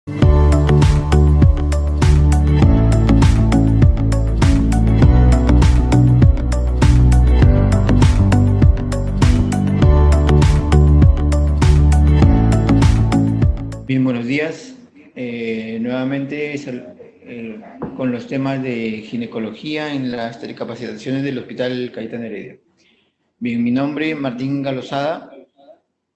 Bien, buenos días. Nuevamente con los temas de ginecología en las telecapacitaciones del Hospital Cayetano Heredia. Bien, mi nombre es Martín Galosada,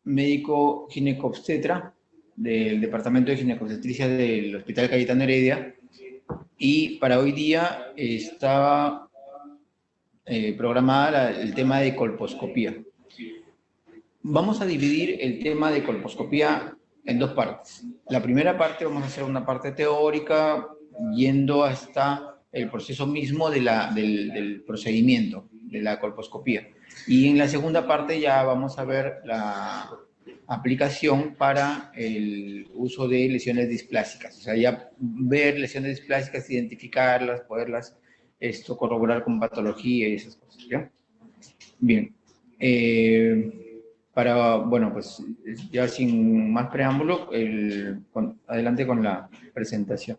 médico ginecobstetra del Departamento de Ginecobstetricia del Hospital Cayetano Heredia, y para hoy día estaba programada el tema de colposcopía. Vamos a dividir el tema de colposcopía en dos partes. La primera parte vamos a hacer una parte teórica, yendo hasta el proceso mismo del procedimiento de la colposcopía. Y en la segunda parte ya vamos a ver la aplicación para el uso de lesiones displásicas. O sea, ya ver lesiones displásicas, identificarlas, poderlas corroborar con patología y esas cosas, ¿ya? Bien. Bueno, pues ya sin más preámbulo, adelante con la presentación.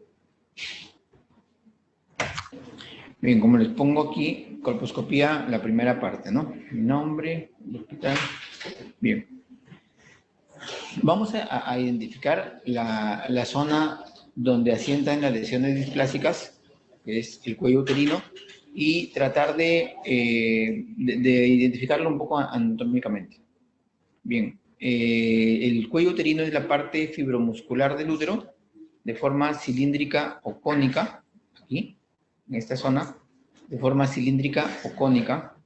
Bien, como les pongo aquí, colposcopía, la primera parte, ¿no? Mi nombre, el hospital. Bien. Vamos a identificar la zona donde asientan las lesiones displásicas, que es el cuello uterino, y tratar de identificarlo un poco anatómicamente. Bien, el cuello uterino es la parte fibromuscular del útero, de forma cilíndrica o cónica, aquí, en esta zona, de forma cilíndrica o cónica,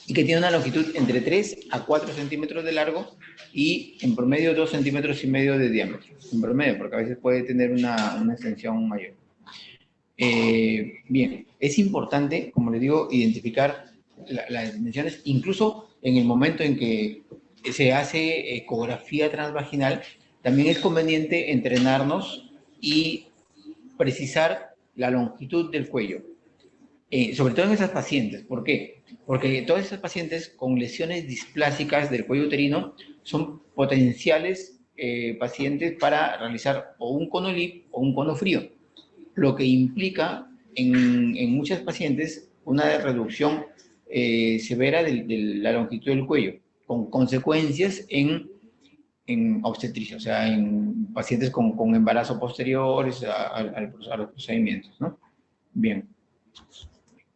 y que tiene una longitud entre 3 a 4 centímetros de largo y en promedio 2,5 centímetros de diámetro. En promedio, porque a veces puede tener una extensión mayor. Bien, es importante, como les digo, identificar las dimensiones, incluso en el momento en que se hace ecografía transvaginal, también es conveniente entrenarnos y precisar la longitud del cuello, sobre todo en esas pacientes. ¿Por qué? Porque todas esas pacientes con lesiones displásicas del cuello uterino son potenciales pacientes para realizar o un cono LIP o un cono frío, lo que implica en muchas pacientes una reducción severa de la longitud del cuello, con consecuencias en obstetricia, o sea, en pacientes con embarazo posteriores a los procedimientos, ¿no? Bien.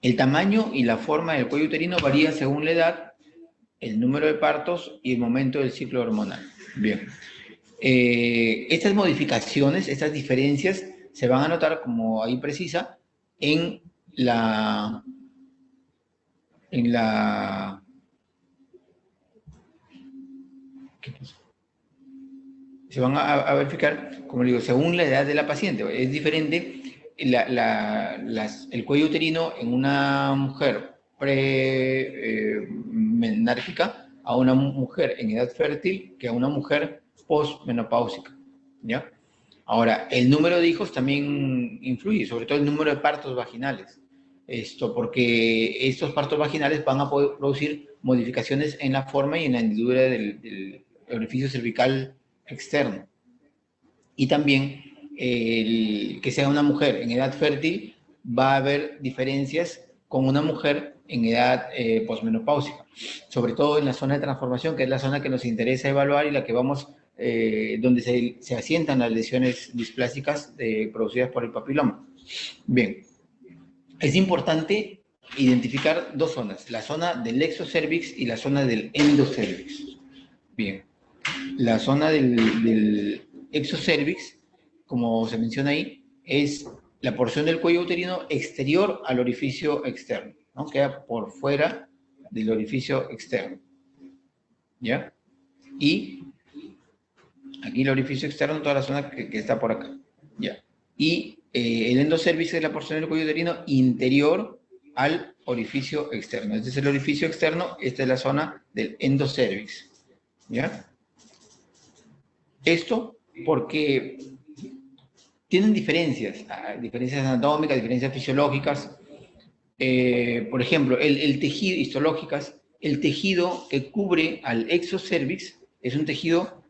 El tamaño y la forma del cuello uterino varía según la edad, el número de partos y el momento del ciclo hormonal. Bien. Estas modificaciones, estas diferencias, se van a notar, como ahí precisa, en la se van a verificar, como digo, según la edad de la paciente. Es diferente el cuello uterino en una mujer premenárquica a una mujer en edad fértil que a una mujer postmenopáusica, ¿ya? Ahora, el número de hijos también influye, sobre todo el número de partos vaginales. Porque estos partos vaginales van a poder producir modificaciones en la forma y en la hendidura del orificio cervical externo. Y también que sea una mujer en edad fértil, va a haber diferencias con una mujer en edad posmenopáusica, sobre todo en la zona de transformación, que es la zona que nos interesa evaluar y la que vamos, donde se asientan las lesiones displásicas producidas por el papiloma. Bien, es importante identificar dos zonas, la zona del exocervix y la zona del endocervix. Bien, la zona del exocervix, como se menciona ahí, es la porción del cuello uterino exterior al orificio externo, ¿no? Queda por fuera del orificio externo, ¿ya? Y aquí el orificio externo, toda la zona que está por acá, ¿ya? Y el endocervix es la porción del cuello uterino interior al orificio externo. Este es el orificio externo, esta es la zona del endocervix, ¿ya? Esto porque tienen diferencias anatómicas, diferencias fisiológicas. Por ejemplo, el tejido histológicas, el tejido que cubre al exocervix es un tejido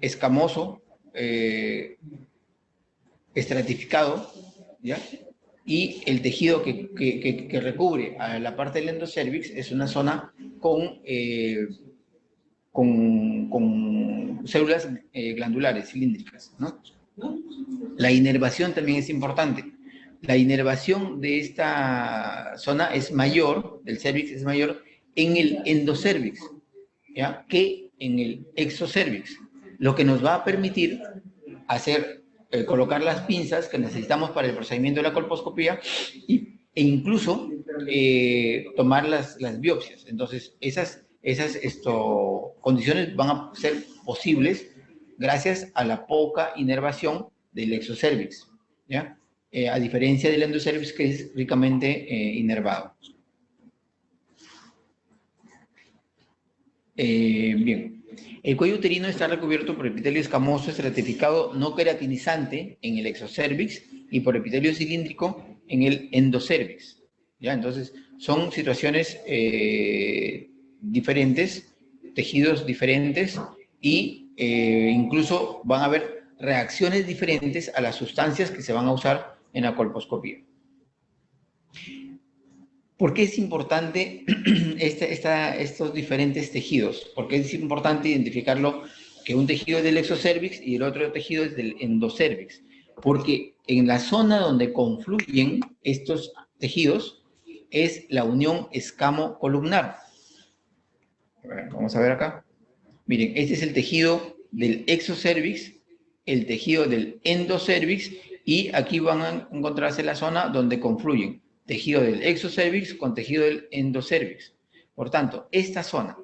escamoso, estratificado, ¿ya? Y el tejido que recubre a la parte del endocervix es una zona con células glandulares cilíndricas, ¿no? La inervación también es importante. La inervación de esta zona es mayor, del cervix es mayor, en el endocervix, ¿ya? Que en el exocervix, lo que nos va a permitir hacer, colocar las pinzas que necesitamos para el procedimiento de la colposcopía e incluso tomar las biopsias. Entonces, esas condiciones van a ser posibles gracias a la poca inervación del exocervix, ¿ya? A diferencia del endocervix, que es ricamente inervado. Bien, el cuello uterino está recubierto por epitelio escamoso estratificado no queratinizante en el exocervix y por epitelio cilíndrico en el endocervix, ¿ya? Entonces, son situaciones diferentes, tejidos diferentes y incluso van a haber reacciones diferentes a las sustancias que se van a usar en la colposcopía. ¿Por qué es importante estos diferentes tejidos? ¿Por qué es importante identificarlo que un tejido es del exocervix y el otro tejido es del endocervix? Porque en la zona donde confluyen estos tejidos es la unión escamo-columnar. Vamos a ver acá. Miren, este es el tejido del exocervix, el tejido del endocervix, y aquí van a encontrarse la zona donde confluyen tejido del exocervix con tejido del endocervix. Por tanto, esta zona,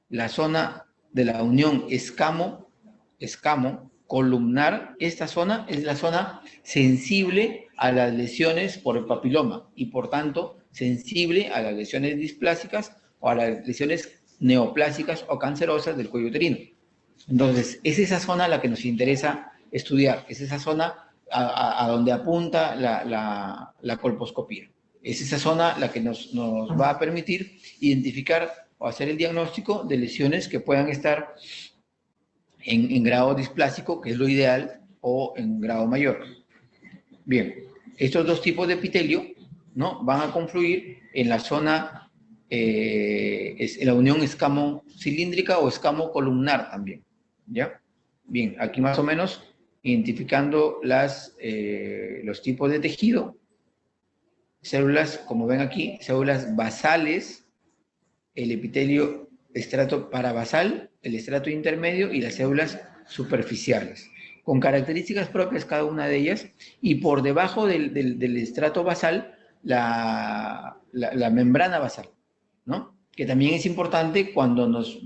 la zona de la unión escamo-columnar, esta zona es la zona sensible a las lesiones por el papiloma y por tanto sensible a las lesiones displásicas o a las lesiones neoplásicas o cancerosas del cuello uterino. Entonces, es esa zona a la que nos interesa estudiar, es esa zona a donde apunta la colposcopía. Es esa zona la que nos va a permitir identificar o hacer el diagnóstico de lesiones que puedan estar en grado displásico, que es lo ideal, o en grado mayor. Bien, estos dos tipos de epitelio, ¿no?, van a confluir en la zona, en la unión escamo-cilíndrica o escamo-columnar también, ¿ya? Bien, aquí más o menos identificando los tipos de tejido. Células, como ven aquí, células basales, el epitelio estrato parabasal, el estrato intermedio y las células superficiales, con características propias cada una de ellas, y por debajo del estrato basal, la membrana basal, ¿no? Que también es importante cuando nos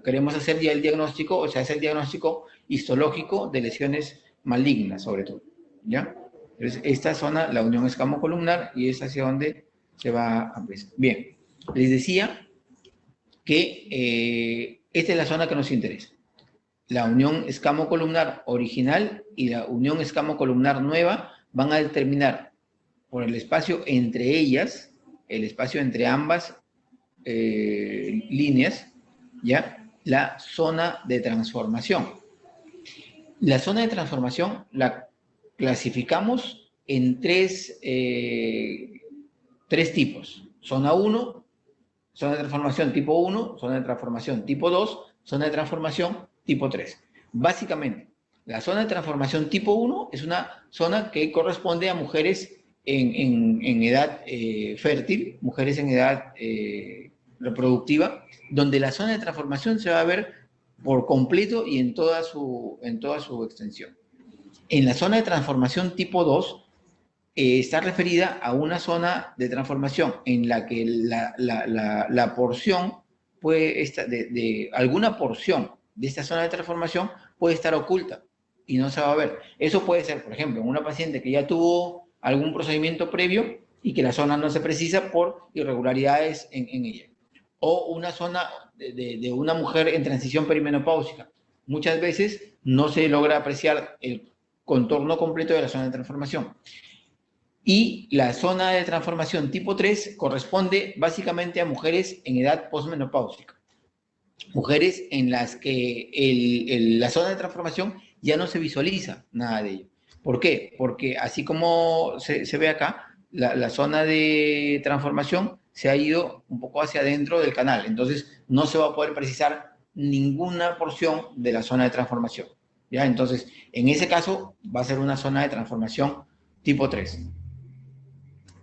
queremos hacer ya el diagnóstico, o sea, hacer el diagnóstico histológico de lesiones malignas, sobre todo, ¿ya? Entonces, esta zona, la unión escamo-columnar, y es hacia donde se va a empezar. Bien, les decía que esta es la zona que nos interesa. La unión escamo-columnar original y la unión escamo-columnar nueva van a determinar por el espacio entre ellas, el espacio entre ambas líneas, ¿ya?, la zona de transformación. La zona de transformación la clasificamos en tres tipos. Zona 1, zona de transformación tipo 1, zona de transformación tipo 2, zona de transformación tipo 3. Básicamente, la zona de transformación tipo 1 es una zona que corresponde a mujeres en edad fértil, mujeres en edad reproductiva, donde la zona de transformación se va a ver por completo y en toda su extensión. En la zona de transformación tipo 2 está referida a una zona de transformación en la que la porción puede estar, alguna porción de esta zona de transformación puede estar oculta y no se va a ver. Eso puede ser, por ejemplo, en una paciente que ya tuvo algún procedimiento previo y que la zona no se precisa por irregularidades en ella. O una zona de una mujer en transición perimenopáusica. Muchas veces no se logra apreciar el contorno completo de la zona de transformación. Y la zona de transformación tipo 3 corresponde básicamente a mujeres en edad posmenopáusica. Mujeres en las que la zona de transformación ya no se visualiza nada de ello. ¿Por qué? Porque así como se ve acá, la zona de transformación se ha ido un poco hacia adentro del canal, entonces no se va a poder precisar ninguna porción de la zona de transformación. ¿Ya? Entonces, en ese caso, va a ser una zona de transformación tipo 3.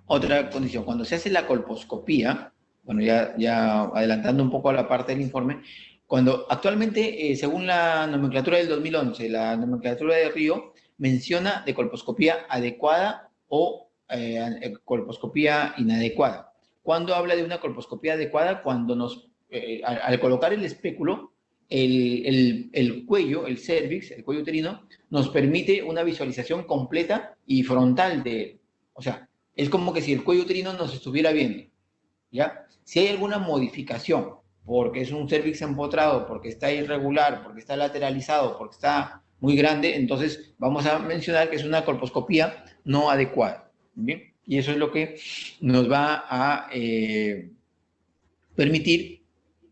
Otra condición, cuando se hace la colposcopía, bueno, ya adelantando un poco a la parte del informe, cuando actualmente, según la nomenclatura del 2011, la nomenclatura de Río menciona de colposcopía adecuada o colposcopía inadecuada. ¿Cuándo habla de una colposcopía adecuada? Cuando al colocar el espéculo, el cuello, el cervix, el cuello uterino, nos permite una visualización completa y frontal de él. O sea, es como que si el cuello uterino nos estuviera viendo, ¿ya? Si hay alguna modificación, porque es un cervix empotrado, porque está irregular, porque está lateralizado, porque está muy grande, entonces vamos a mencionar que es una colposcopía no adecuada, ¿bien? Y eso es lo que nos va a permitir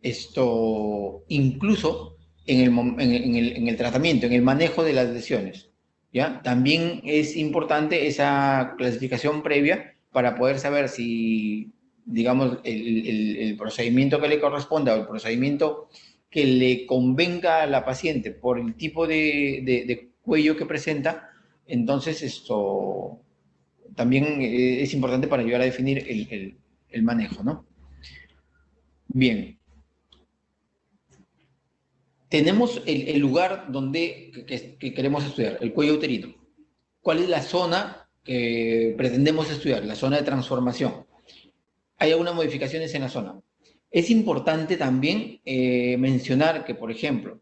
esto, incluso en el tratamiento, en el manejo de las lesiones. ¿Ya? También es importante esa clasificación previa para poder saber si, digamos, el procedimiento que le corresponda o el procedimiento que le convenga a la paciente por el tipo de cuello que presenta, entonces esto también es importante para ayudar a definir el manejo, ¿no? Bien, tenemos el lugar que queremos estudiar, el cuello uterino. ¿Cuál es la zona que pretendemos estudiar? La zona de transformación. ¿Hay algunas modificaciones en la zona? Es importante también mencionar que, por ejemplo,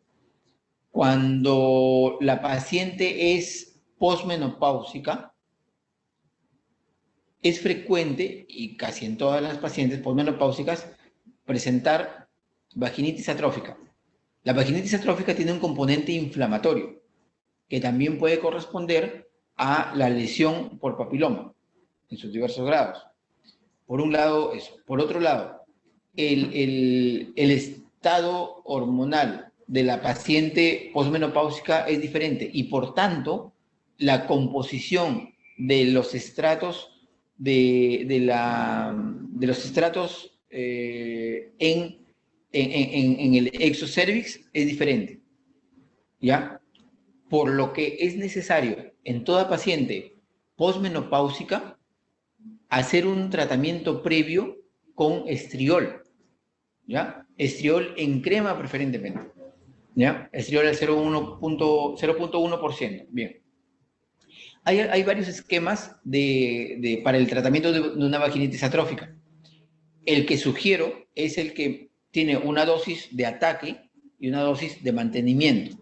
cuando la paciente es posmenopáusica, es frecuente, y casi en todas las pacientes posmenopáusicas, presentar vaginitis atrófica. La vaginitis atrófica tiene un componente inflamatorio que también puede corresponder a la lesión por papiloma en sus diversos grados. Por un lado, eso. Por otro lado, el estado hormonal de la paciente posmenopáusica es diferente y por tanto la composición de los estratos de los estratos en el exocervix es diferente, ¿ya? Por lo que es necesario en toda paciente posmenopáusica hacer un tratamiento previo con estriol, ¿ya? Estriol en crema preferentemente, ¿ya? Estriol al 0.1%, bien. Hay varios esquemas para el tratamiento de una vaginitis atrófica. El que sugiero es el que tiene una dosis de ataque y una dosis de mantenimiento.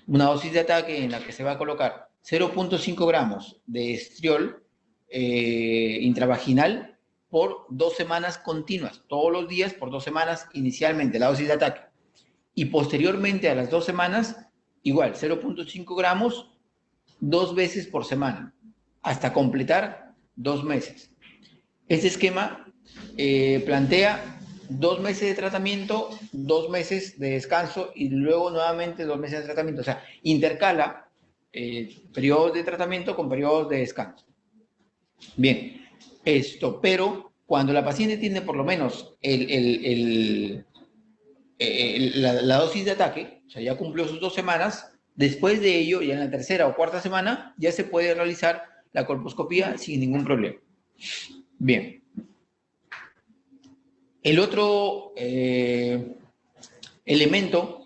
Una dosis de ataque en la que se va a colocar 0.5 gramos de estriol intravaginal por 2 semanas continuas, todos los días por 2 semanas inicialmente, la dosis de ataque. Y posteriormente a las 2 semanas, igual, 0.5 gramos 2 veces por semana, hasta completar 2 meses. Este esquema plantea 2 meses de tratamiento, 2 meses de descanso y luego nuevamente 2 meses de tratamiento. O sea, intercala periodos de tratamiento con periodos de descanso. Bien, pero cuando la paciente tiene por lo menos la dosis de ataque, o sea, ya cumplió sus 2 semanas, después de ello, ya en la tercera o cuarta semana, ya se puede realizar la colposcopía sin ningún problema. Bien. El otro elemento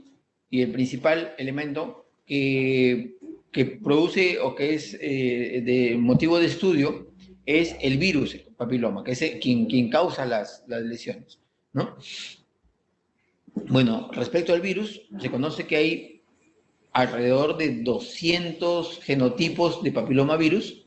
y el principal elemento que produce o que es de motivo de estudio es el virus el papiloma, que es quien causa las lesiones, ¿no? Bueno, respecto al virus, se conoce que hay alrededor de 200 genotipos de papilomavirus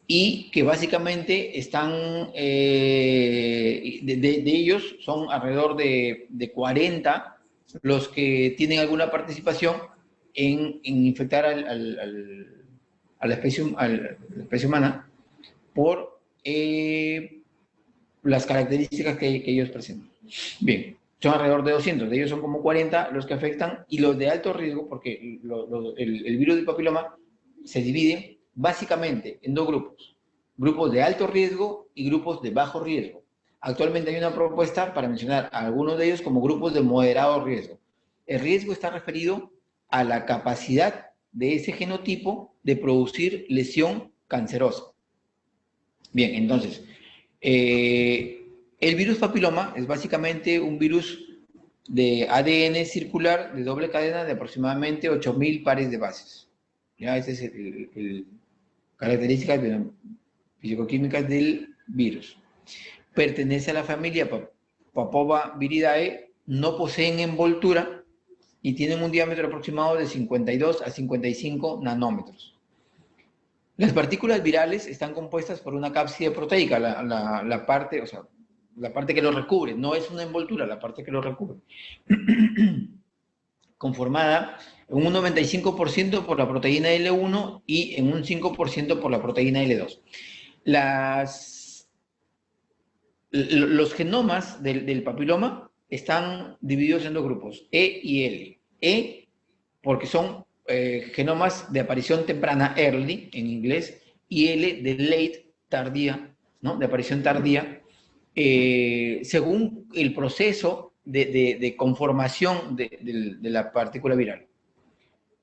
y que básicamente están, de ellos son alrededor de 40 los que tienen alguna participación en infectar a la especie humana por las características que ellos presentan. Bien, son alrededor de 200, de ellos son como 40 los que afectan y los de alto riesgo, porque el virus del papiloma se divide básicamente en dos grupos. Grupos de alto riesgo y grupos de bajo riesgo. Actualmente hay una propuesta para mencionar a algunos de ellos como grupos de moderado riesgo. El riesgo está referido a la capacidad de ese genotipo de producir lesión cancerosa. Bien, entonces, el virus papiloma es básicamente un virus de ADN circular de doble cadena de aproximadamente 8.000 pares de bases. ¿Ya? Esa es características fisicoquímicas del virus. Pertenece a la familia Papoviridae, no poseen envoltura y tienen un diámetro aproximado de 52 a 55 nanómetros. Las partículas virales están compuestas por una cápside proteica, la parte, o sea, la parte que lo recubre, no es una envoltura, la parte que lo recubre, conformada en un 95% por la proteína L1 y en un 5% por la proteína L2. Los genomas del papiloma están divididos en dos grupos, E y L. E, porque son genomas de aparición temprana, early, en inglés, y L de late, tardía, ¿no? De aparición tardía, según el proceso de conformación de la partícula viral.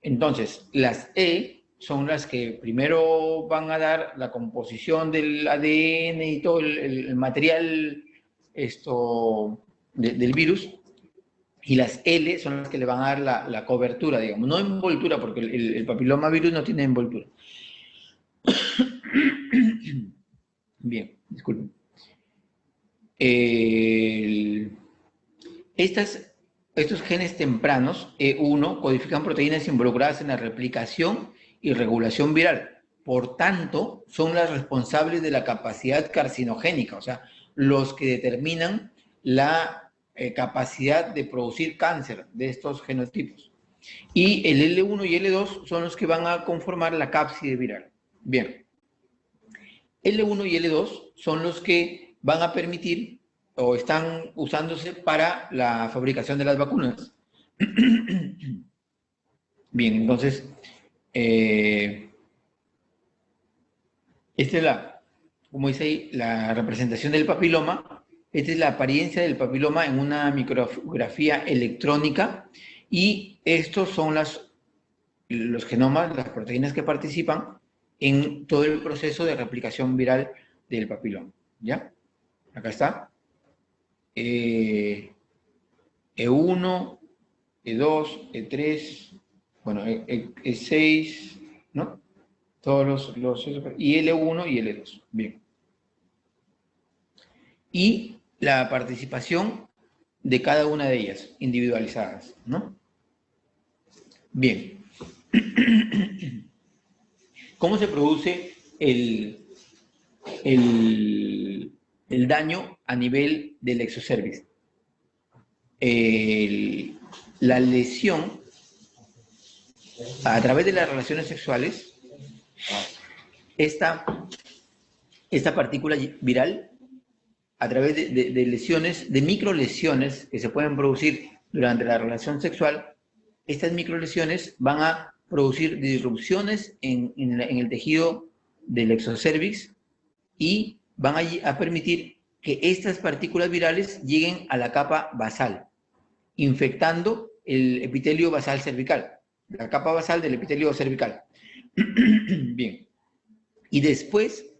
Entonces, las E son las que primero van a dar la composición del ADN y todo el material del virus, y las L son las que le van a dar la cobertura, digamos, no envoltura, porque el papilomavirus no tiene envoltura. Bien, disculpen. Estos genes tempranos, E1, codifican proteínas involucradas en la replicación y regulación viral. Por tanto, son las responsables de la capacidad carcinogénica, o sea, los que determinan la capacidad de producir cáncer de estos genotipos. Y el L1 y L2 son los que van a conformar la cápside viral. Bien. L1 y L2 son los que van a permitir o están usándose para la fabricación de las vacunas. Bien, entonces, esta es como dice ahí, la representación del papiloma. Esta es la apariencia del papiloma en una micrografía electrónica, y estos son los genomas, las proteínas que participan en todo el proceso de replicación viral del papiloma. ¿Ya? Acá está. E1, E2, E3, bueno, E6, ¿no? Todos y L1 y L2. Bien. Y la participación de cada una de ellas, individualizadas, ¿no? Bien. ¿Cómo se produce el daño a nivel del exocervix? La lesión a través de las relaciones sexuales, esta partícula viral, a través de lesiones, de microlesiones que se pueden producir durante la relación sexual, estas microlesiones van a producir disrupciones en el tejido del exocervix y van a permitir que estas partículas virales lleguen a la capa basal, infectando el epitelio basal cervical, la capa basal del epitelio cervical. Bien. Y después,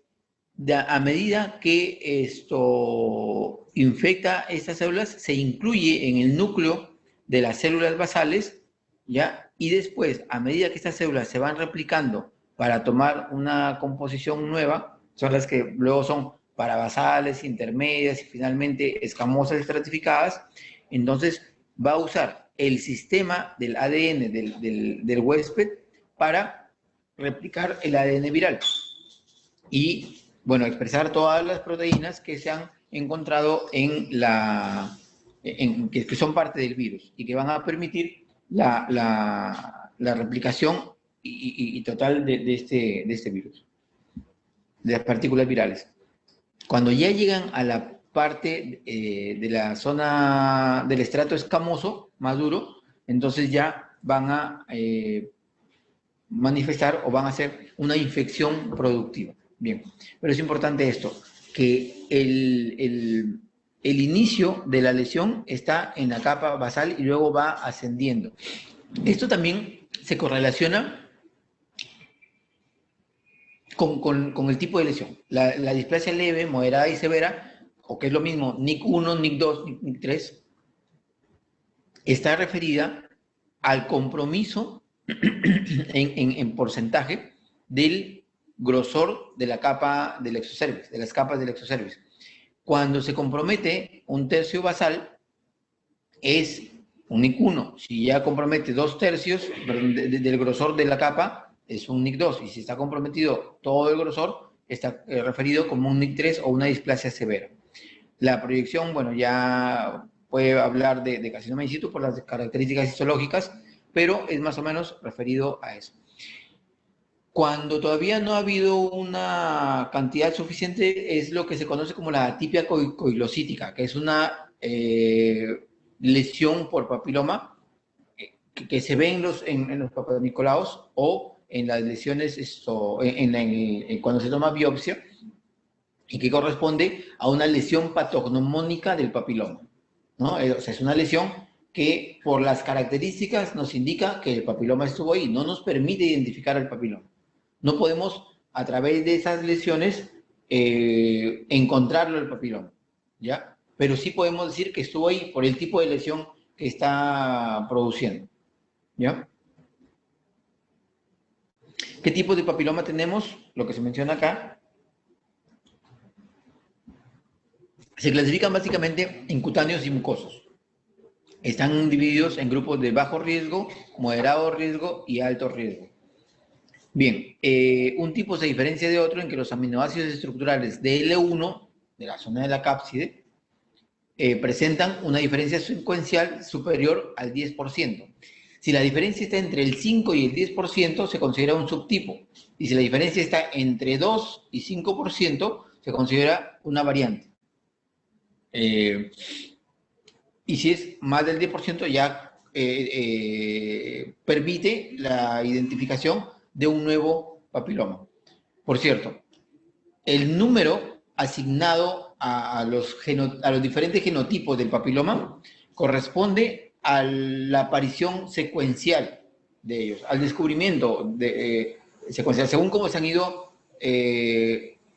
a medida que esto infecta estas células, se incluye en el núcleo de las células basales, ¿ya? Y después, a medida que estas células se van replicando para tomar una composición nueva, son las que luego son parabasales, intermedias y finalmente escamosas estratificadas. Entonces, va a usar el sistema del ADN del huésped para replicar el ADN viral y, bueno, expresar todas las proteínas que se han encontrado que son parte del virus y que van a permitir la replicación y total de este virus, de las partículas virales. Cuando ya llegan a la parte de la zona del estrato escamoso, más duro, entonces ya van a manifestar o van a ser una infección productiva. Bien, pero es importante esto, que el inicio de la lesión está en la capa basal y luego va ascendiendo. Esto también se correlaciona con el tipo de lesión. La displasia leve, moderada y severa, o que es lo mismo, NIC1, NIC2, NIC3, está referida al compromiso en porcentaje del grosor de la capa del exocervix, de las capas del exocervix. Cuando se compromete un tercio basal, es un NIC1. Si ya compromete 2/3 del grosor de la capa, es un NIC2. Y si está comprometido todo el grosor, está referido como un NIC3 o una displasia severa. La proyección, bueno, ya puede hablar de carcinoma in situ por las características histológicas, pero es más o menos referido a eso. Cuando todavía no ha habido una cantidad suficiente, es lo que se conoce como la atipia coilocítica, que es una lesión por papiloma que se ve en los papanicolaos o en las lesiones, cuando se toma biopsia, y que corresponde a una lesión patognomónica del papiloma, ¿no? O sea, es una lesión que por las características nos indica que el papiloma estuvo ahí, no nos permite identificar el papiloma. No podemos, a través de esas lesiones, encontrarlo el papiloma, ¿ya? Pero sí podemos decir que estuvo ahí por el tipo de lesión que está produciendo, ¿ya? ¿Qué tipo de papiloma tenemos? Lo que se menciona acá. Se clasifican básicamente en cutáneos y mucosos. Están divididos en grupos de bajo riesgo, moderado riesgo y alto riesgo. Bien, un tipo se diferencia de otro en que los aminoácidos estructurales de L1, de la zona de la cápside, presentan una diferencia secuencial superior al 10%. Si la diferencia está entre el 5 y el 10%, se considera un subtipo. Y si la diferencia está entre 2 y 5%, se considera una variante. Y si es más del 10%, ya permite la identificación de un nuevo papiloma. Por cierto, el número asignado a los diferentes genotipos del papiloma corresponde a la aparición secuencial de ellos, al descubrimiento secuencial, según cómo se han ido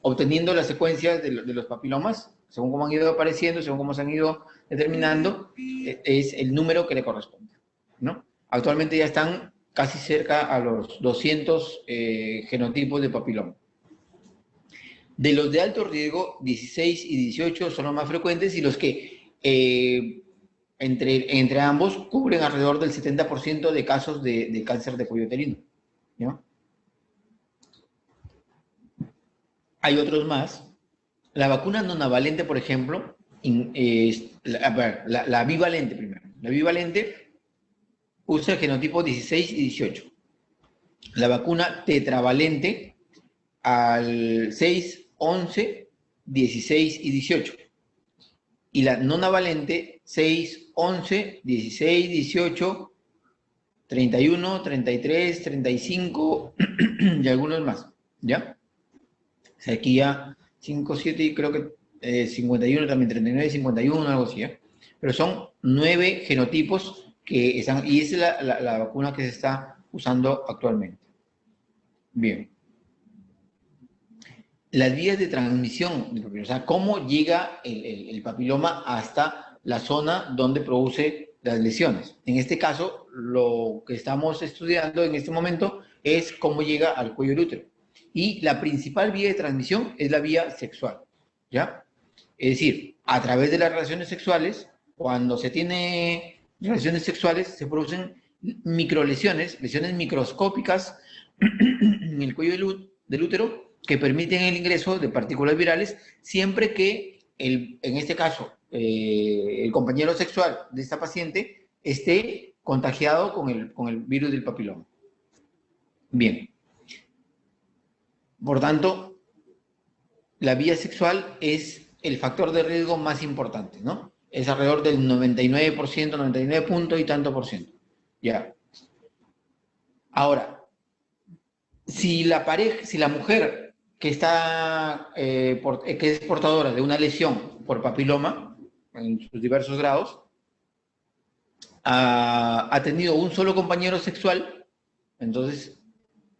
obteniendo las secuencias de los papilomas, según cómo han ido apareciendo, según cómo se han ido determinando, es el número que le corresponde, ¿no? Actualmente ya están casi cerca a los 200 genotipos de papiloma. De los de alto riesgo, 16 y 18 son los más frecuentes y los que entre ambos cubren alrededor del 70% de casos de cáncer de cuello uterino, ¿no? Hay otros más. La vacuna nonavalente, por ejemplo, la bivalente primero. La bivalente usa el genotipo 16 y 18. La vacuna tetravalente al 6, 11, 16 y 18. Y la nonavalente 6, 11, 16, 18, 31, 33, 35 y algunos más, ¿ya? O sea, aquí ya 5, 7 y creo que 51 también, 39, 51, algo así, ¿eh? Pero son 9 genotipos que están, y esa es la vacuna que se está usando actualmente. Bien. Las vías de transmisión del papiloma, o sea, cómo llega el papiloma hasta la zona donde produce las lesiones. En este caso, lo que estamos estudiando en este momento es cómo llega al cuello del útero. Y la principal vía de transmisión es la vía sexual, ¿ya? Es decir, a través de las relaciones sexuales, cuando se tiene relaciones sexuales, se producen microlesiones, lesiones microscópicas en el cuello del útero, que permiten el ingreso de partículas virales siempre que, en este caso, el compañero sexual de esta paciente esté contagiado con el virus del papiloma. Bien. Por tanto, la vía sexual es el factor de riesgo más importante, ¿no? Es alrededor del 99%, 99 punto y tanto por ciento. Ya. Ahora, Si la pareja, si la mujer que está, que es portadora de una lesión por papiloma, en sus diversos grados, ha tenido un solo compañero sexual, entonces,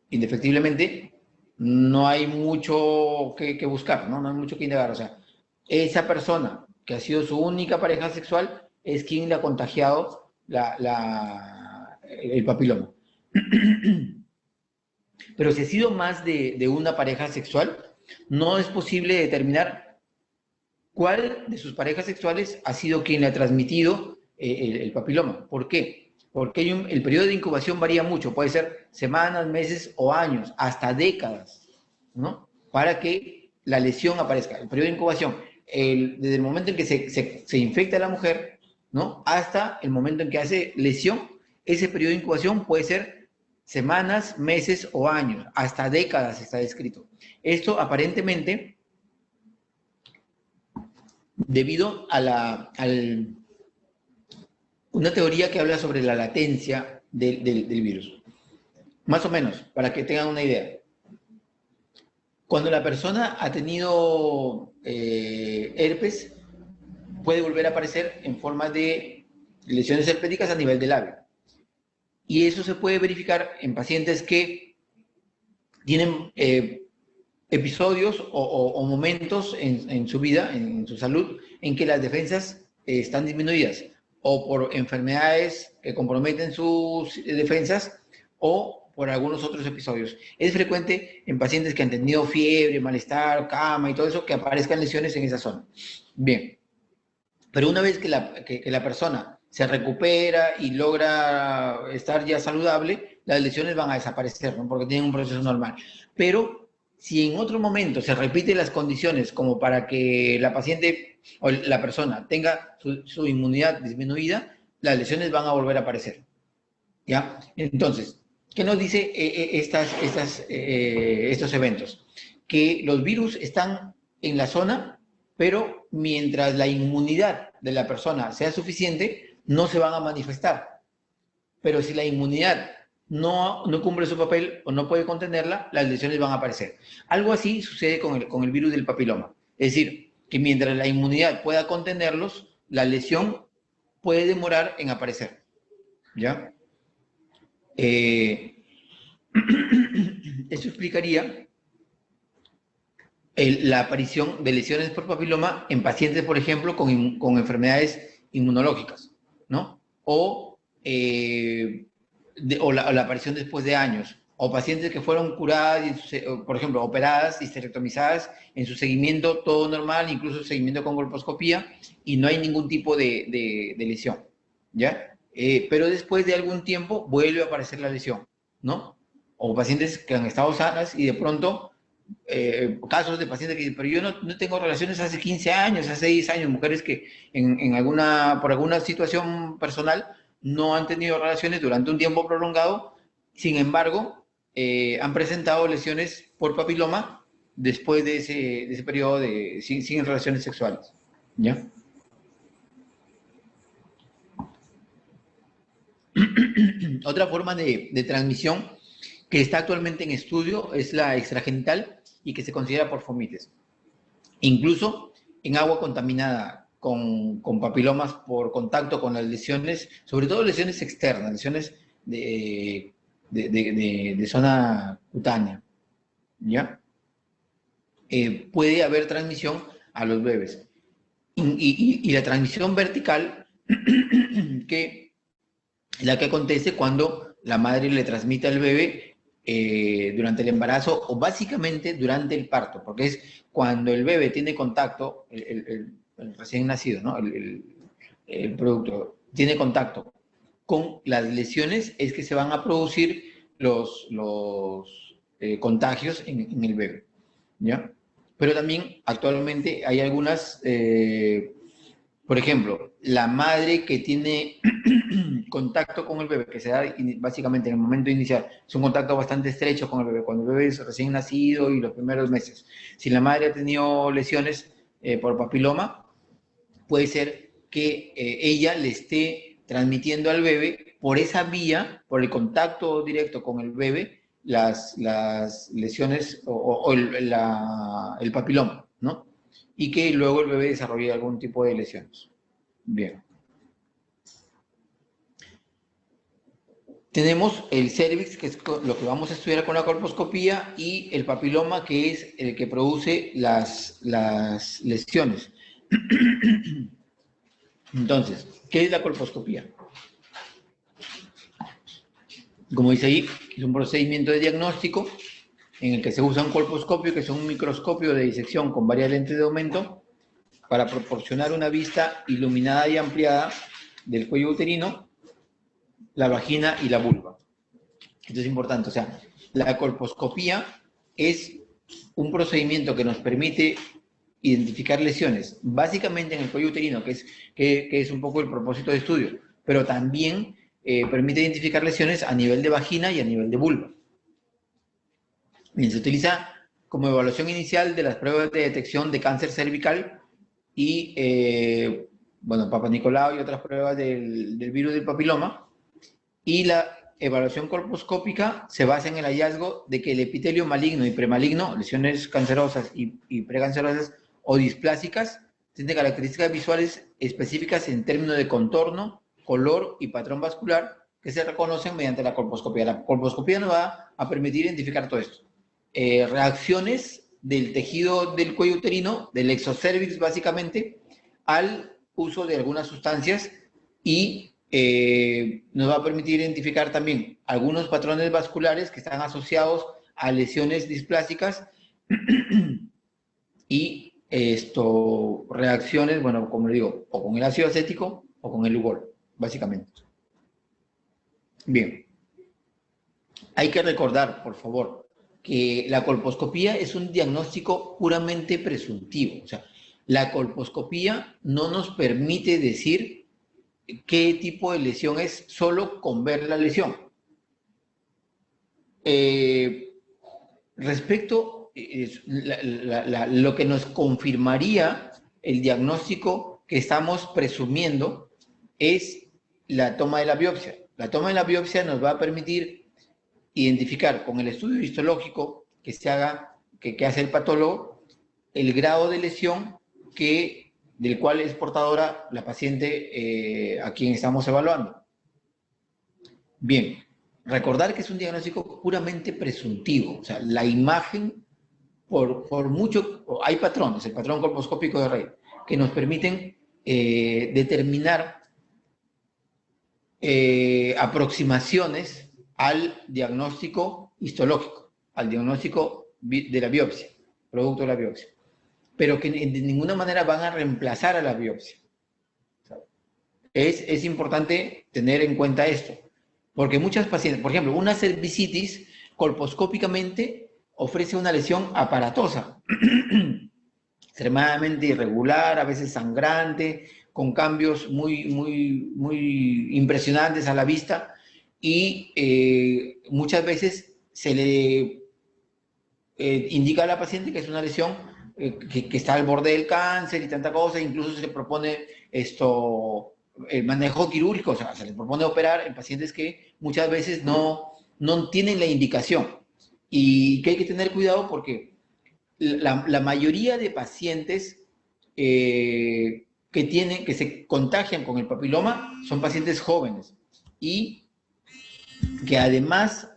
indefectiblemente, no hay mucho que buscar, ¿no? No hay mucho que indagar. O sea, esa persona que ha sido su única pareja sexual es quien le ha contagiado el papiloma. Pero si ha sido más de una pareja sexual, no es posible determinar cuál de sus parejas sexuales ha sido quien le ha transmitido el papiloma. ¿Por qué? Porque el periodo de incubación varía mucho, puede ser semanas, meses o años, hasta décadas, ¿no? Para que la lesión aparezca. El periodo de incubación, desde el momento en que se infecta la mujer, ¿no? Hasta el momento en que hace lesión, ese periodo de incubación puede ser semanas, meses o años, hasta décadas está descrito. Esto aparentemente debido a una teoría que habla sobre la latencia del virus. Más o menos, para que tengan una idea. Cuando la persona ha tenido herpes, puede volver a aparecer en forma de lesiones herpéticas a nivel del labio. Y eso se puede verificar en pacientes que tienen episodios o momentos en su vida, en su salud, en que las defensas están disminuidas, o por enfermedades que comprometen sus defensas, o por algunos otros episodios. Es frecuente en pacientes que han tenido fiebre, malestar, cama y todo eso, que aparezcan lesiones en esa zona. Bien, pero una vez que la persona se recupera y logra estar ya saludable, las lesiones van a desaparecer, ¿no? Porque tienen un proceso normal. Pero si en otro momento se repiten las condiciones como para que la paciente o la persona tenga su inmunidad disminuida, las lesiones van a volver a aparecer. ¿Ya? Entonces, ¿qué nos dice estos eventos? Que los virus están en la zona, pero mientras la inmunidad de la persona sea suficiente, no se van a manifestar. Pero si la inmunidad no cumple su papel o no puede contenerla, las lesiones van a aparecer. Algo así sucede con el virus del papiloma. Es decir, que mientras la inmunidad pueda contenerlos, la lesión puede demorar en aparecer. ¿Ya? Eso explicaría la aparición de lesiones por papiloma en pacientes, por ejemplo, con enfermedades inmunológicas, ¿no? O la aparición después de años, o pacientes que fueron curadas, por ejemplo, operadas, histerectomizadas, en su seguimiento todo normal, incluso seguimiento con colposcopía, y no hay ningún tipo de lesión, ¿ya? Pero después de algún tiempo vuelve a aparecer la lesión, ¿no? O pacientes que han estado sanas y de pronto, casos de pacientes que dicen, pero yo no tengo relaciones hace 15 años, hace 10 años, mujeres que por alguna situación personal no han tenido relaciones durante un tiempo prolongado, sin embargo, han presentado lesiones por papiloma después de ese periodo sin relaciones sexuales, ¿ya? Otra forma de transmisión que está actualmente en estudio es la extragenital y que se considera por fomites. Incluso en agua contaminada con papilomas por contacto con las lesiones, sobre todo lesiones externas, lesiones de zona cutánea, ¿ya? Puede haber transmisión a los bebés. Y la transmisión vertical, que la que acontece cuando la madre le transmite al bebé durante el embarazo o básicamente durante el parto, porque es cuando el bebé tiene contacto, el recién nacido, ¿no? El producto tiene contacto con las lesiones, es que se van a producir los contagios en el bebé, ¿ya? Pero también actualmente hay algunas, por ejemplo, la madre que tiene contacto con el bebé, que se da básicamente en el momento inicial, es un contacto bastante estrecho con el bebé, cuando el bebé es recién nacido y los primeros meses. Si la madre ha tenido lesiones por papiloma, puede ser que ella le esté transmitiendo al bebé por esa vía, por el contacto directo con el bebé, las lesiones o el papiloma, ¿no? Y que luego el bebé desarrolle algún tipo de lesiones. Bien. Tenemos el cervix, que es lo que vamos a estudiar con la colposcopía, y el papiloma, que es el que produce las lesiones. Entonces, ¿qué es la colposcopía? Como dice ahí, es un procedimiento de diagnóstico en el que se usa un colposcopio, que es un microscopio de disección con varias lentes de aumento, para proporcionar una vista iluminada y ampliada del cuello uterino, la vagina y la vulva. Esto es importante, o sea, la colposcopía es un procedimiento que nos permite identificar lesiones, básicamente en el cuello uterino, que es un poco el propósito de estudio, pero también permite identificar lesiones a nivel de vagina y a nivel de vulva. Bien, se utiliza como evaluación inicial de las pruebas de detección de cáncer cervical y, bueno, Papa Nicolau y otras pruebas del virus del papiloma. Y la evaluación colposcópica se basa en el hallazgo de que el epitelio maligno y premaligno, lesiones cancerosas y precancerosas o displásicas, tiene características visuales específicas en términos de contorno, color y patrón vascular que se reconocen mediante la colposcopía. La colposcopía nos va a permitir identificar todo esto. Reacciones del tejido del cuello uterino, del exocervix básicamente, al uso de algunas sustancias y nos va a permitir identificar también algunos patrones vasculares que están asociados a lesiones displásicas y reacciones, bueno, como le digo, o con el ácido acético o con el lugol, básicamente. Bien. Hay que recordar, por favor, que la colposcopía es un diagnóstico puramente presuntivo. O sea, la colposcopía no nos permite decir qué tipo de lesión es solo con ver la lesión. Respecto lo que nos confirmaría el diagnóstico que estamos presumiendo es la toma de la biopsia. La toma de la biopsia nos va a permitir identificar con el estudio histológico que hace el patólogo el grado de lesión del cual es portadora la paciente a quien estamos evaluando. Bien, recordar que es un diagnóstico puramente presuntivo, o sea, la imagen, por mucho, hay patrones, el patrón colposcópico de Rey, que nos permiten determinar aproximaciones al diagnóstico histológico, al diagnóstico de la biopsia, producto de la biopsia, pero que de ninguna manera van a reemplazar a la biopsia. Es importante tener en cuenta esto, porque muchas pacientes, por ejemplo, una cervicitis colposcópicamente ofrece una lesión aparatosa, extremadamente irregular, a veces sangrante, con cambios muy impresionantes a la vista, y muchas veces se le indica a la paciente que es una lesión que está al borde del cáncer y tanta cosa, incluso se le propone el manejo quirúrgico, o sea, se les propone operar en pacientes que muchas veces no tienen la indicación, y que hay que tener cuidado porque la mayoría de pacientes que se contagian con el papiloma son pacientes jóvenes y que además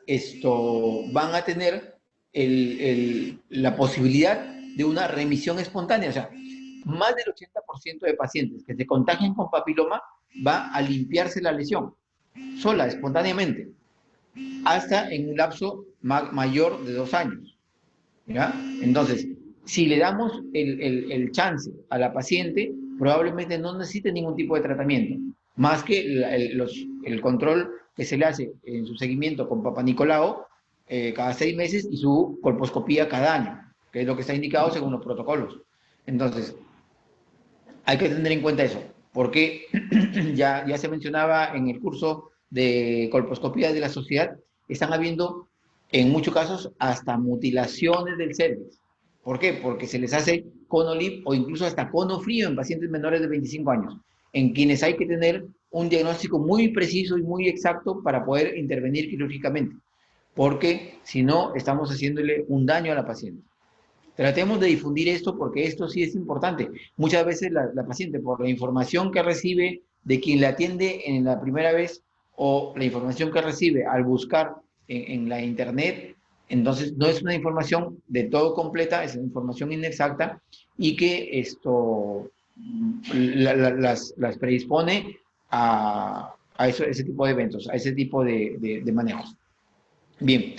van a tener la posibilidad de una remisión espontánea. O sea, más del 80% de pacientes que se contagian con papiloma va a limpiarse la lesión sola, espontáneamente, hasta en un lapso mayor de 2 años. ¿Ya? Entonces, si le damos el chance a la paciente, probablemente no necesite ningún tipo de tratamiento, más que el control que se le hace en su seguimiento con Papa Nicolau cada 6 meses y su colposcopía cada año, que es lo que está indicado según los protocolos. Entonces, hay que tener en cuenta eso, porque ya se mencionaba en el curso de colposcopía de la sociedad, están habiendo en muchos casos hasta mutilaciones del cervix. ¿Por qué? Porque se les hace cono lip o incluso hasta cono frío en pacientes menores de 25 años, en quienes hay que tener un diagnóstico muy preciso y muy exacto para poder intervenir quirúrgicamente. porque si no, estamos haciéndole un daño a la paciente. Tratemos de difundir esto porque esto sí es importante. Muchas veces la paciente, por la información que recibe de quien la atiende en la primera vez o la información que recibe al buscar en la internet, entonces no es una información de todo completa, es una información inexacta y que esto las predispone a ese tipo de eventos, a ese tipo de manejos. Bien,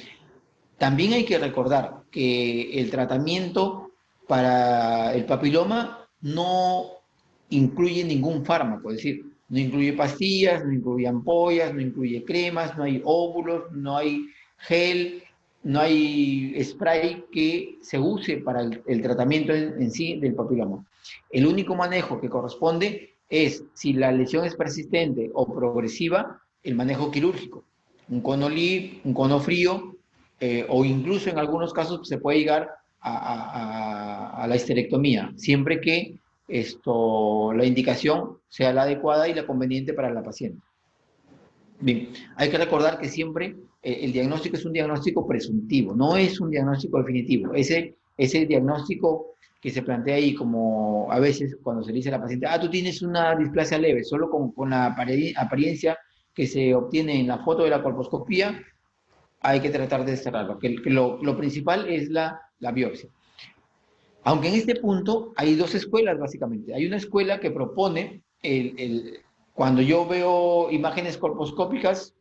también hay que recordar que el tratamiento para el papiloma no incluye ningún fármaco, es decir, no incluye pastillas, no incluye ampollas, no incluye cremas, no hay óvulos, no hay gel, no hay spray que se use para el tratamiento en sí del papiloma. El único manejo que corresponde es, si la lesión es persistente o progresiva, el manejo quirúrgico. Un cono LIV, un cono frío, o incluso en algunos casos se puede llegar a la histerectomía, siempre que la indicación sea la adecuada y la conveniente para la paciente. Bien, hay que recordar que siempre el diagnóstico es un diagnóstico presuntivo, no es un diagnóstico definitivo. Ese diagnóstico que se plantea ahí, como a veces cuando se le dice a la paciente, tú tienes una displasia leve, solo con la apariencia que se obtiene en la foto de la colposcopía, hay que tratar de cerrarlo, que lo principal es la biopsia. Aunque en este punto hay dos escuelas, básicamente. Hay una escuela que propone, cuando yo veo imágenes colposcópicas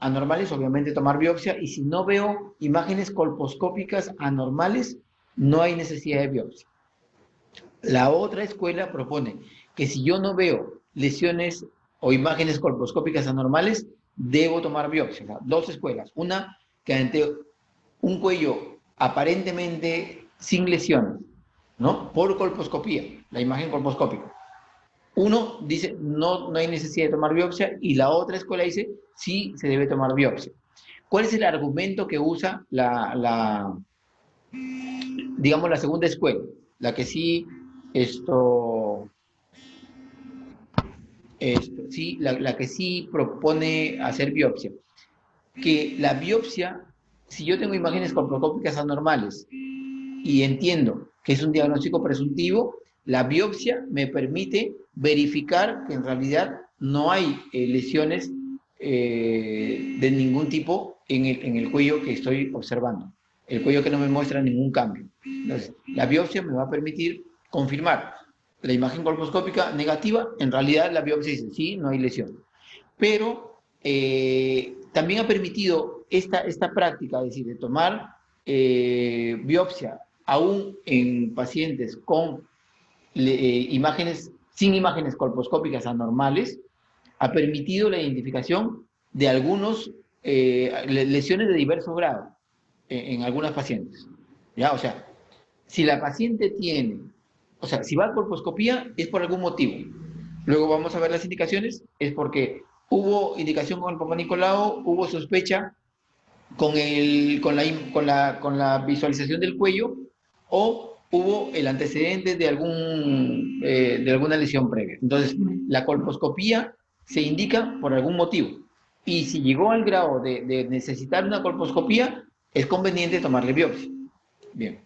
anormales, obviamente tomar biopsia, y si no veo imágenes colposcópicas anormales, no hay necesidad de biopsia. La otra escuela propone que si yo no veo lesiones o imágenes colposcópicas anormales, debo tomar biopsia. O sea, dos escuelas. Una que ante un cuello aparentemente sin lesiones, ¿no? Por colposcopía, la imagen colposcópica. Uno dice, no hay necesidad de tomar biopsia, y la otra escuela dice, sí se debe tomar biopsia. ¿Cuál es el argumento que usa digamos, la segunda escuela? La que sí, sí, la que sí propone hacer biopsia. Que la biopsia, si yo tengo imágenes colposcópicas anormales y entiendo que es un diagnóstico presuntivo, la biopsia me permite verificar que en realidad no hay lesiones de ningún tipo en el cuello que estoy observando, el cuello que no me muestra ningún cambio. Entonces, la biopsia me va a permitir confirmar la imagen colposcópica negativa, en realidad la biopsia dice, sí, no hay lesión. Pero también ha permitido esta práctica, es decir, de tomar biopsia aún en pacientes con imágenes, sin imágenes colposcópicas anormales, ha permitido la identificación de algunas lesiones de diverso grado en algunas pacientes. ¿Ya? O sea, si la paciente tiene, o sea, si va a colposcopía es por algún motivo. Luego vamos a ver las indicaciones, es porque hubo indicación con el Papa Nicolau, hubo sospecha con la visualización del cuello, o hubo el antecedente de alguna lesión previa. Entonces, la colposcopía se indica por algún motivo. Y si llegó al grado de necesitar una colposcopía, es conveniente tomarle biopsia. Bien.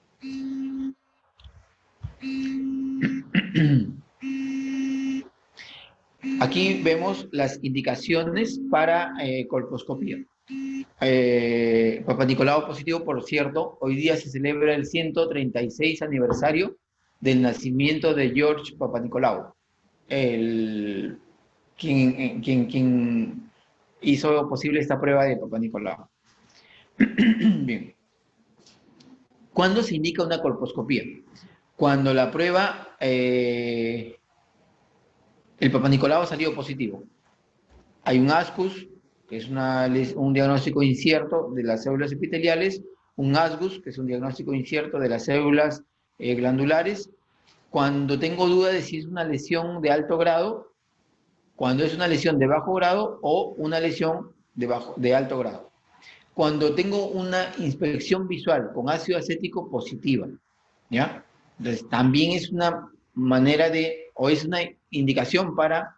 Aquí vemos las indicaciones para colposcopía. Papa Nicolau positivo, por cierto, hoy día se celebra el 136 aniversario del nacimiento de George Papa Nicolau, quien hizo posible esta prueba de Papa Nicolau. Bien. ¿Cuándo se indica una colposcopía? Cuando la prueba, el Papa Nicolau ha salido positivo. Hay un ASCUS, que es un diagnóstico incierto de las células epiteliales, un ASGUS, que es un diagnóstico incierto de las células glandulares. Cuando tengo duda de si es una lesión de alto grado, cuando es una lesión de bajo grado o una lesión de alto grado. Cuando tengo una inspección visual con ácido acético positiva, ¿ya? Entonces, también es una manera o es una indicación para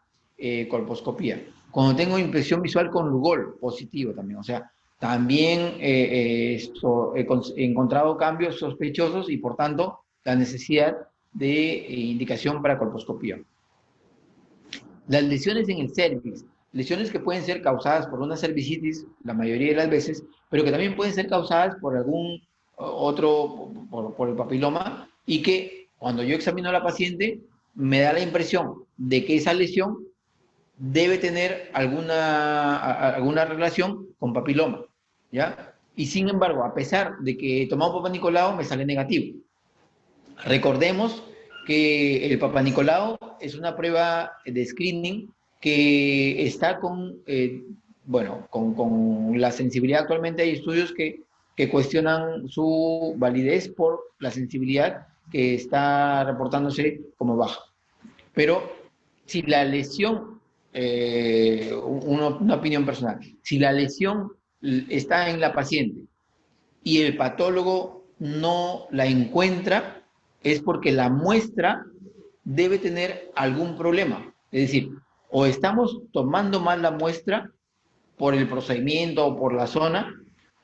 colposcopía. Cuando tengo impresión visual con Lugol positivo también, o sea, También he encontrado cambios sospechosos y, por tanto, la necesidad de indicación para colposcopía. Las lesiones en el cervix, lesiones que pueden ser causadas por una cervicitis, la mayoría de las veces, pero que también pueden ser causadas por algún otro, por el papiloma, y que cuando yo examino a la paciente, me da la impresión de que esa lesión debe tener alguna relación con papiloma, ¿ya? Y sin embargo, a pesar de que he tomado Papa Nicolau, me sale negativo. Recordemos que el Papa Nicolau es una prueba de screening que está con la sensibilidad. Actualmente hay estudios que cuestionan su validez por la sensibilidad que está reportándose como baja. Pero si la lesión, una opinión personal, si la lesión está en la paciente y el patólogo no la encuentra, es porque la muestra debe tener algún problema. Es decir, o estamos tomando mal la muestra por el procedimiento o por la zona,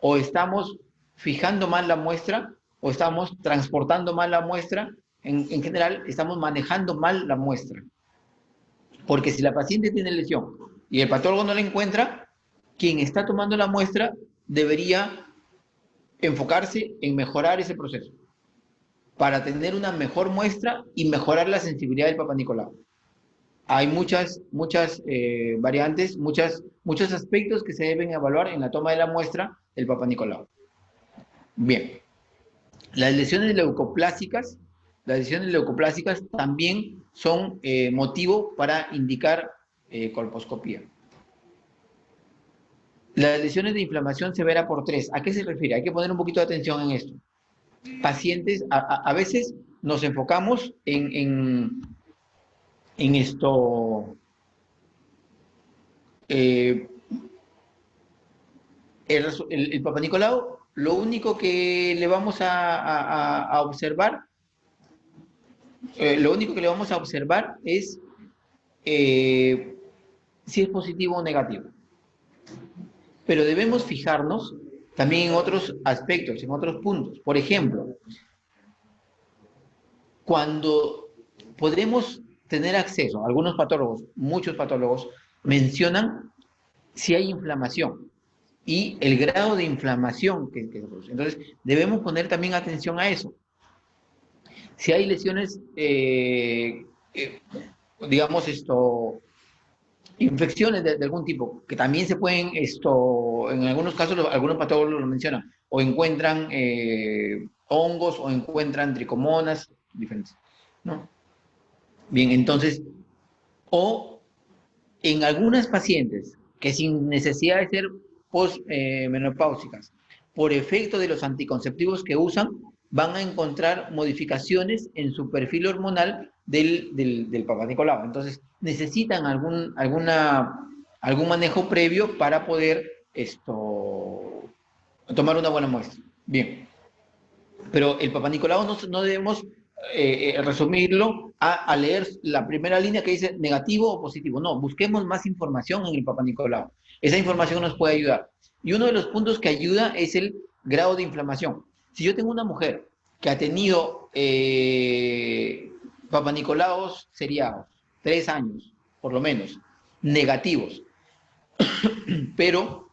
o estamos fijando mal la muestra, o estamos transportando mal la muestra. En general, estamos manejando mal la muestra. Porque si la paciente tiene lesión y el patólogo no la encuentra, quien está tomando la muestra debería enfocarse en mejorar ese proceso para tener una mejor muestra y mejorar la sensibilidad del Papa Nicolau. Hay muchas variantes, muchos aspectos que se deben evaluar en la toma de la muestra del Papa Nicolau. Bien, las lesiones leucoplásicas también son motivo para indicar colposcopía. Las lesiones de inflamación severa por 3, ¿a qué se refiere? Hay que poner un poquito de atención en esto. Pacientes, a veces nos enfocamos en esto, el Papa Nicolau, lo único que le vamos a observar, es si es positivo o negativo. Pero debemos fijarnos también en otros aspectos, en otros puntos. Por ejemplo, cuando podremos tener acceso, algunos patólogos, muchos patólogos, mencionan si hay inflamación y el grado de inflamación que se produce. Entonces, debemos poner también atención a eso. Si hay lesiones, digamos infecciones de algún tipo, que también se pueden, en algunos casos, algunos patólogos lo mencionan, o encuentran hongos, o encuentran tricomonas, diferentes, ¿no? Bien, entonces, o en algunas pacientes que sin necesidad de ser postmenopáusicas, por efecto de los anticonceptivos que usan, van a encontrar modificaciones en su perfil hormonal del Papa Nicolau. Entonces, necesitan algún manejo previo para poder tomar una buena muestra. Bien. Pero el Papa Nicolau no debemos resumirlo a leer la primera línea que dice negativo o positivo. No, busquemos más información en el Papa Nicolau. Esa información nos puede ayudar. Y uno de los puntos que ayuda es el grado de inflamación. Si yo tengo una mujer que ha tenido Papa Nicolaos seriados, 3 años, por lo menos, negativos, pero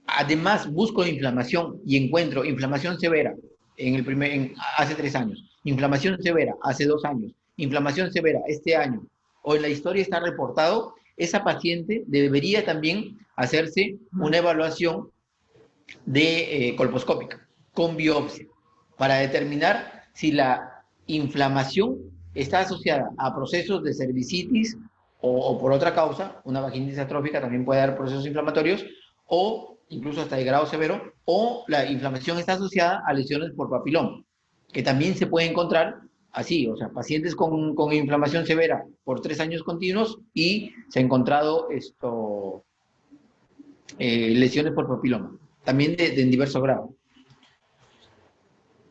además busco inflamación y encuentro inflamación severa hace 3 años, inflamación severa hace 2 años, inflamación severa este año, o en la historia está reportado, esa paciente debería también hacerse una evaluación de colposcópica con biopsia para determinar si la inflamación está asociada a procesos de cervicitis o por otra causa, una vaginitis atrófica también puede dar procesos inflamatorios, o incluso hasta de grado severo, o la inflamación está asociada a lesiones por papiloma, que también se puede encontrar así, o sea, pacientes con inflamación severa por 3 años continuos y se ha encontrado lesiones por papiloma, también de diverso grado.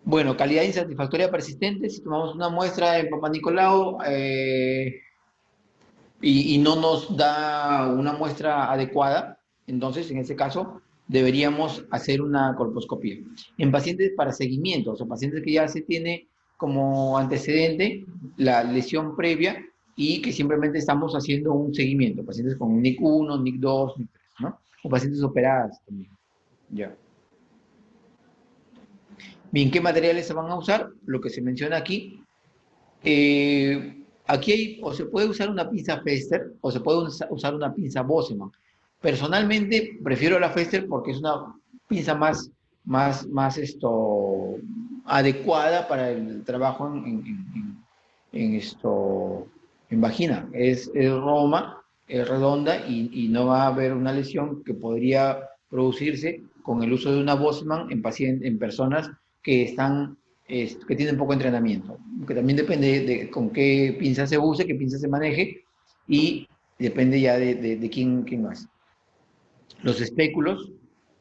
Bueno, calidad insatisfactoria persistente, si tomamos una muestra de Papa Nicolau, y no nos da una muestra adecuada, entonces en ese caso deberíamos hacer una colposcopía. En pacientes para seguimiento, o sea, pacientes que ya se tiene como antecedente la lesión previa y que simplemente estamos haciendo un seguimiento, pacientes con NIC 1, NIC 2, NIC 3, ¿no? O pacientes operadas también. Ya. Bien, ¿qué materiales se van a usar? Lo que se menciona aquí. Aquí hay, o se puede usar una pinza Fester o se puede usar una pinza Bosseman. Personalmente prefiero la Fester porque es una pinza más adecuada para el trabajo en vagina. Es Roma, es redonda y no va a haber una lesión que podría producirse con el uso de una Bosseman en personas que que tienen poco entrenamiento, que también depende de con qué pinza se use, qué pinza se maneje y depende ya de quién más. Los espéculos,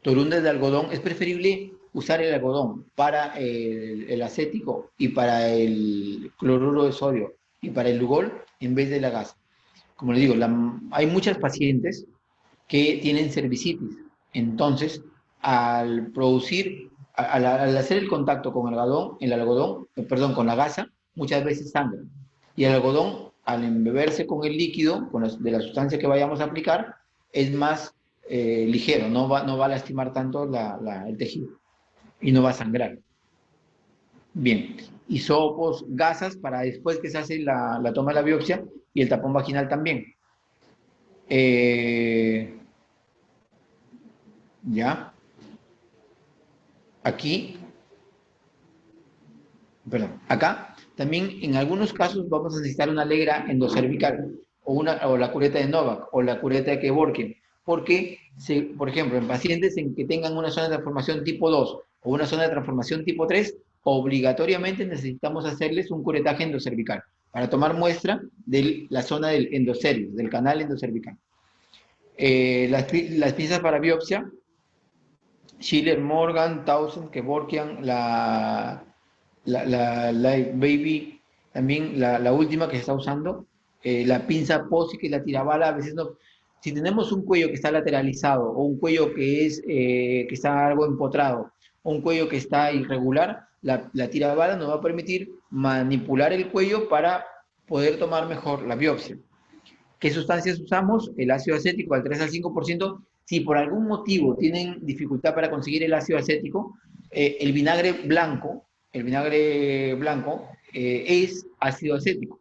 torundas de algodón, es preferible usar el algodón para el acético y para el cloruro de sodio y para el lugol en vez de la gasa. Como le digo, hay muchas pacientes que tienen cervicitis. Entonces, al producir, al hacer el contacto con el algodón, perdón, con la gasa, muchas veces sangran. Y el algodón, al embeberse con el líquido, de la sustancia que vayamos a aplicar, es más ligero, no va a lastimar tanto el tejido y no va a sangrar. Bien, hisopos, gasas para después que se hace la toma de la biopsia y el tapón vaginal también. Eh, ya, aquí, perdón, acá también en algunos casos vamos a necesitar una legra endocervical o la cureta de Novak o la cureta de Kevorkian, porque, por ejemplo, en pacientes en que tengan una zona de transformación tipo 2 o una zona de transformación tipo 3, obligatoriamente necesitamos hacerles un curetaje endocervical para tomar muestra de la zona del endocervix, del canal endocervical. Las pinzas para biopsia, Schiller, Morgan, Townsend, Kevorkian, la Baby, también la última que se está usando, la pinza POSI, que es la tirabala, a veces no. Si tenemos un cuello que está lateralizado o un cuello que está algo empotrado o un cuello que está irregular, la tirabala nos va a permitir manipular el cuello para poder tomar mejor la biopsia. ¿Qué sustancias usamos? El ácido acético al 3 al 5%. Si por algún motivo tienen dificultad para conseguir el ácido acético, el vinagre blanco es ácido acético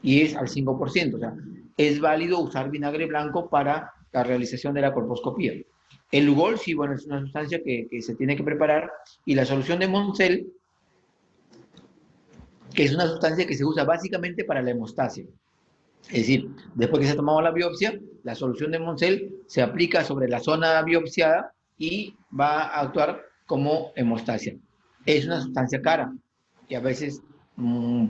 y es al 5%. O sea, es válido usar vinagre blanco para la realización de la colposcopía. El Lugol, sí, bueno, es una sustancia que se tiene que preparar y la solución de Moncel, que es una sustancia que se usa básicamente para la hemostasia. Es decir, después que se ha tomado la biopsia, la solución de Moncel se aplica sobre la zona biopsiada y va a actuar como hemostasia. Es una sustancia cara y a veces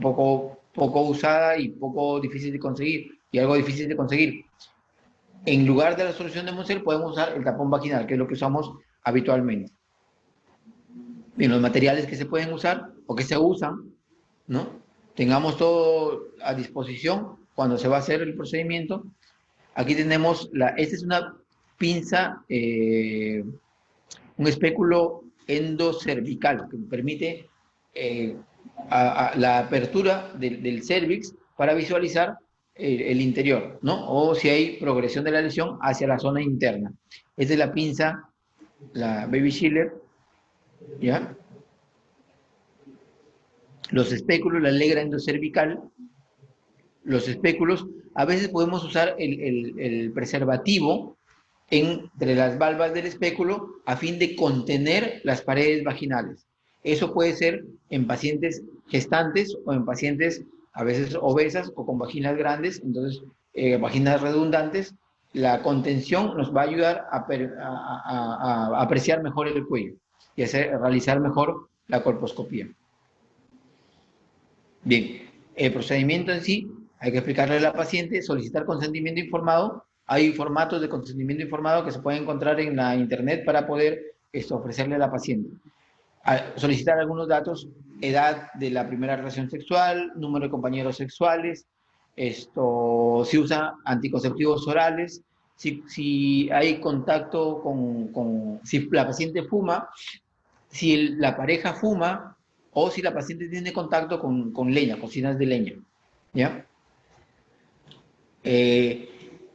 poco usada y poco difícil de conseguir, y algo difícil de conseguir. En lugar de la solución de Moncel podemos usar el tapón vaginal, que es lo que usamos habitualmente. Bien, los materiales que se pueden usar o que se usan, ¿no? Tengamos todo a disposición cuando se va a hacer el procedimiento. Aquí tenemos, esta es una pinza, un espéculo endocervical que permite la apertura del cervix para visualizar el interior, ¿no? O si hay progresión de la lesión hacia la zona interna. Esta es la pinza, la Baby Schiller, ¿ya? Los espéculos, la legra endocervical, los espéculos, a veces podemos usar el preservativo entre las valvas del espéculo a fin de contener las paredes vaginales. Eso puede ser en pacientes gestantes o en pacientes a veces obesas o con vaginas grandes, entonces vaginas redundantes. La contención nos va a ayudar a apreciar mejor el cuello y realizar mejor la colposcopía. Bien, el procedimiento en sí, hay que explicarle a la paciente, solicitar consentimiento informado. Hay formatos de consentimiento informado que se pueden encontrar en la internet para poder ofrecerle a la paciente. Solicitar algunos datos: edad de la primera relación sexual, número de compañeros sexuales, si usa anticonceptivos orales, si hay contacto si la paciente fuma, si la pareja fuma o si la paciente tiene contacto con leña, cocinas de leña, ¿ya?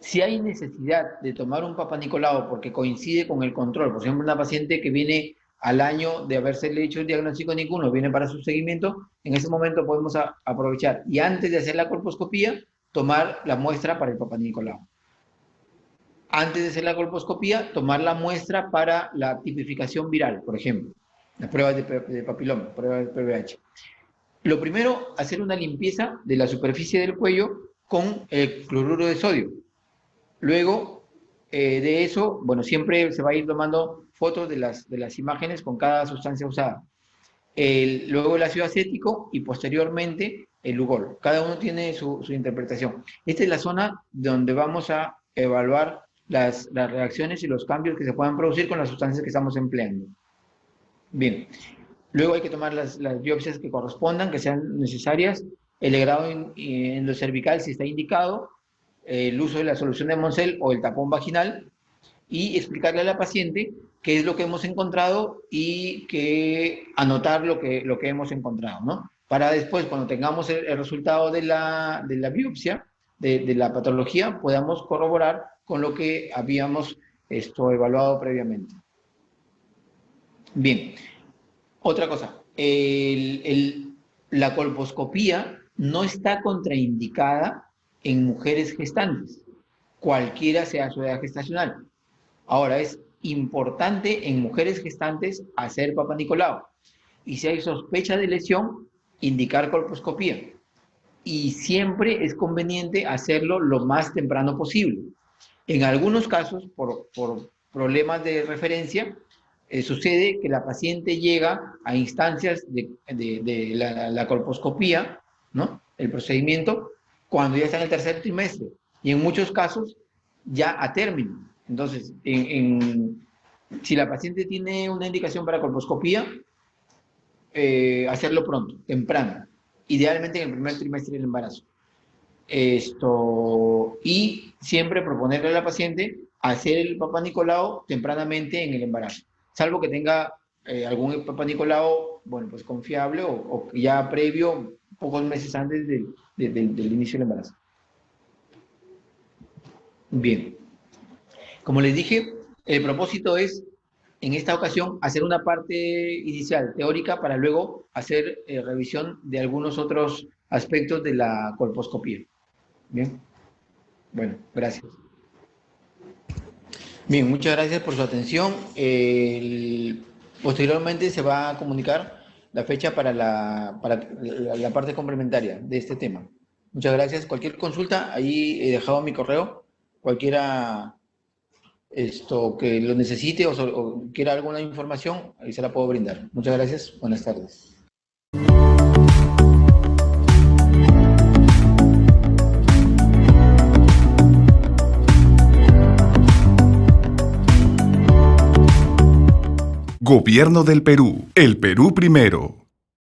Si hay necesidad de tomar un Papa Nicolau porque coincide con el control, por ejemplo, una paciente que viene al año de haberse hecho el diagnóstico ninguno, viene para su seguimiento, en ese momento podemos aprovechar y antes de hacer la colposcopía, tomar la muestra para el Papa Nicolau. Antes de hacer la colposcopía, tomar la muestra para la tipificación viral, por ejemplo, las pruebas de papiloma, pruebas de PVH. Lo primero, hacer una limpieza de la superficie del cuello con el cloruro de sodio. Luego de eso, bueno, siempre se va a ir tomando fotos de las imágenes con cada sustancia usada. Luego el ácido acético y posteriormente el Lugol. Cada uno tiene su interpretación. Esta es la zona donde vamos a evaluar las reacciones y los cambios que se puedan producir con las sustancias que estamos empleando. Bien, luego hay que tomar las biopsias que correspondan, que sean necesarias, el legrado endocervical si está indicado, el uso de la solución de Moncel o el tapón vaginal y explicarle a la paciente qué es lo que hemos encontrado y que anotar lo que hemos encontrado, ¿no? Para después, cuando tengamos el resultado de la biopsia, de la patología, podamos corroborar con lo que habíamos evaluado previamente. Bien, otra cosa, la colposcopía no está contraindicada en mujeres gestantes, cualquiera sea su edad gestacional. Ahora, es importante en mujeres gestantes hacer Papa Nicolau. Y si hay sospecha de lesión, indicar colposcopía. Y siempre es conveniente hacerlo lo más temprano posible. En algunos casos, por problemas de referencia, sucede que la paciente llega a instancias de la colposcopía, ¿no? El procedimiento, cuando ya está en el tercer trimestre. Y en muchos casos, ya a término. Entonces, si la paciente tiene una indicación para colposcopía, hacerlo pronto, temprano. Idealmente en el primer trimestre del embarazo. Y siempre proponerle a la paciente hacer el Papa Nicolau tempranamente en el embarazo. Salvo que tenga algún Papa Nicolau, bueno, pues confiable o ya previo, pocos meses antes del inicio del embarazo. Bien. Como les dije, el propósito es, en esta ocasión, hacer una parte inicial teórica para luego hacer revisión de algunos otros aspectos de la colposcopía. Bien. Bueno, gracias. Bien, muchas gracias por su atención. Posteriormente se va a comunicar la fecha para la parte complementaria de este tema. Muchas gracias. Cualquier consulta, ahí he dejado mi correo. Cualquiera que lo necesite o quiera alguna información, ahí se la puedo brindar. Muchas gracias. Buenas tardes. Gobierno del Perú. El Perú primero.